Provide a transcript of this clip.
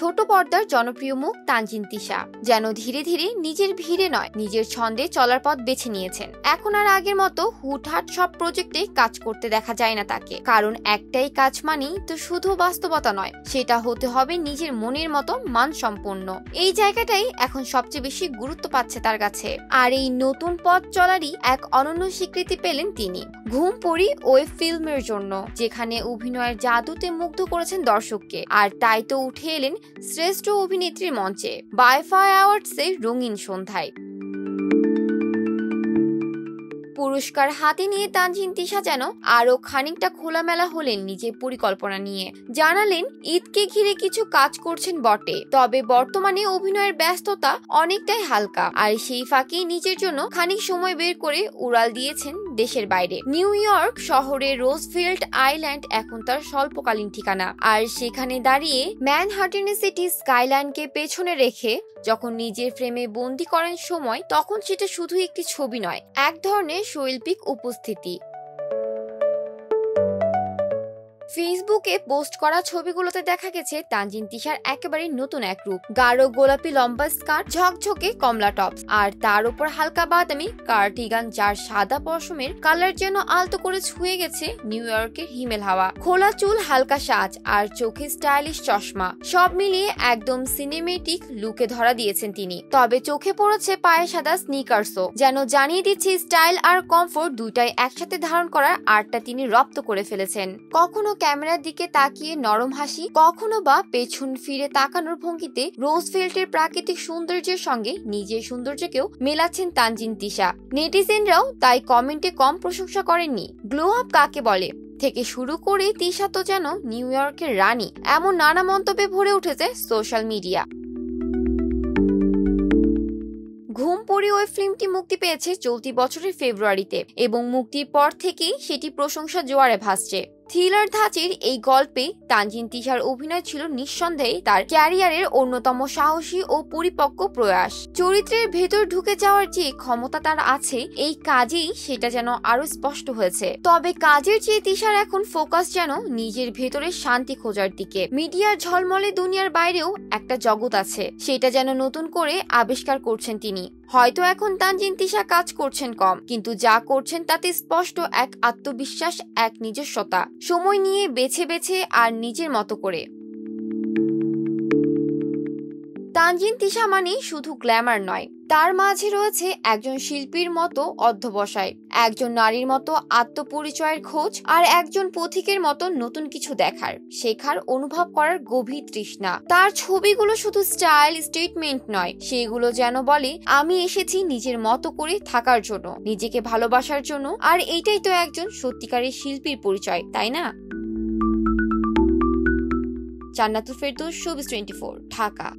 ছোট পর্দার জনপ্রিয় মুখ তানজিন তিশা যেন ধীরে ধীরে নিজের ভিড়ে নয় নিজের ছন্দে চলার পথ বেছে নিয়েছেন। এখন আর আগের মতো হুটহাট সব প্রজেক্টে কাজ করতে দেখা যায় না তাকে, কারণ একটাই কাজ মানেই তো শুধু বাস্তবতা নয়, সেটা হতে হবে নিজের মনের মতো মানসম্পন্ন। এই জায়গাটাই এখন সবচেয়ে বেশি গুরুত্ব পাচ্ছে তার কাছে। আর এই নতুন পথ চলারই এক অনন্য স্বীকৃতি পেলেন তিনি ঘুম পড়ি ওয়েব ফিল্মের জন্য, যেখানে অভিনয়ের জাদুতে মুগ্ধ করেছেন দর্শককে। আর তাই তো উঠে এলেন শ্রেষ্ঠ অভিনেত্রীর মঞ্চে বাইফা অ্যাওয়ার্ডসের রঙিন সন্ধ্যায়। পুরস্কার হাতে নিয়ে তানজিন তিশা যেন আরো খানিকটা খোলামেলা হলেন নিজের পরিকল্পনা নিয়ে। জানালেন ঈদকে ঘিরে কিছু কাজ করছেন বটে, তবে বর্তমানে অভিনয়ের ব্যস্ততা অনেকটাই হালকা, আর সেই ফাঁকে নিজের জন্য খানিক সময় বের করে উড়াল দিয়েছেন দেশের বাইরে। নিউ ইয়র্ক শহরের রোজফিল্ড আইল্যান্ড এখন তার স্বল্পকালীন ঠিকানা, আর সেখানে দাঁড়িয়ে ম্যানহাটনের সিটি স্কাইলাইনকে পেছনে রেখে যখন নিজের ফ্রেমে বন্দি করেন সময়, তখন সেটা শুধু একটি ছবি নয়, এক ধরনের শৈল্পিক উপস্থিতি। ফেসবুকে পোস্ট করা ছবিগুলোতে দেখা গেছে তানজিন তিশার একেবারে নতুন এক রূপ। গাঢ় গোলাপি লম্বা স্কার্ট, ঝকঝকে কমলা টপস, আর তার উপর হালকা বাদামি কার্ডিগান, যার সাদা পশমের কালার যেন আলতো করে ছুঁয়ে গেছে নিউ ইয়র্কের হিমেল হাওয়া। খোলা চুল, হালকা সাজ, আর চোখে স্টাইলিশ চশমা, সব মিলিয়ে একদম সিনেমেটিক লুকে ধরা দিয়েছেন তিনি। তবে চোখে পড়েছে পায়ে সাদা স্নিকার্সও, যেন জানিয়ে দিচ্ছে স্টাইল আর কমফোর্ট দুইটাই একসাথে ধারণ করার আর্টটা তিনি রপ্ত করে ফেলেছেন। কখনো ক্যামেরার দিকে তাকিয়ে নরম হাসি, কখনো বা পেছন ফিরে তাকানোর ভঙ্গিতে রোজফিল্ডের প্রাকৃতিক সৌন্দর্যের সঙ্গে নিজের সৌন্দর্যকেও মেলাচ্ছেন তানজিন তিশা। নেটিজেনরাও তাই কমেন্টে কম প্রশংসা করেননি। গ্লো আপ কাকে বলে থেকে শুরু করে তিশা তো যেন নিউ ইয়র্কের রানী, এমন নানা মন্তব্যে ভরে উঠেছে সোশ্যাল মিডিয়া। ঘুম পড়ি ওই ফিল্মটি মুক্তি পেয়েছে চলতি বছরের ফেব্রুয়ারিতে, এবং মুক্তির পর থেকেই সেটি প্রশংসা জোয়ারে ভাসছে। থ্রিলার ধাঁচের এই গল্পে তানজিন তিশার অভিনয় ছিল নিঃসন্দেহে তার ক্যারিয়ারের অন্যতম সাহসী ও পরিপক্ক প্রয়াস। চরিত্রের ভেতর ঢুকে যাওয়ার যে ক্ষমতা তার আছে, এই কাজেই সেটা যেন আরো স্পষ্ট হয়েছে। তবে কাজের চেয়ে তিশার এখন ফোকাস যেন নিজের ভেতরের শান্তি খোঁজার দিকে। মিডিয়ার ঝলমলে দুনিয়ার বাইরেও একটা জগৎ আছে, সেটা যেন নতুন করে আবিষ্কার করছেন তিনি। হয়তো এখন তানজিন তিশা কাজ করছেন কম, কিন্তু যা করছেন তাতে স্পষ্ট এক আত্মবিশ্বাস, এক নিজস্বতা, সময় নিয়ে বেছে বেছে আর নিজের মতো করে। তানজিন তিশা মানে শুধু গ্ল্যামার নয়, তার মাঝে রয়েছে একজন শিল্পীর মতো অধ্যবসায়, একজন নারীর মতো আত্মপরিচয়ের খোঁজ, আর একজন পথিকের মতো নতুন কিছু দেখার, শেখার, অনুভব করার গভীর তৃষ্ণা। তার ছবিগুলো শুধু স্টাইল স্টেটমেন্ট নয়, সেগুলো যেন বলে আমি এসেছি নিজের মতো করে থাকার জন্য, নিজেকে ভালোবাসার জন্য। আর এইটাই তো একজন সত্যিকারের শিল্পীর পরিচয়, তাই না? জান্নাতুল ফেরদৌস, শোবিজ 24, ঢাকা।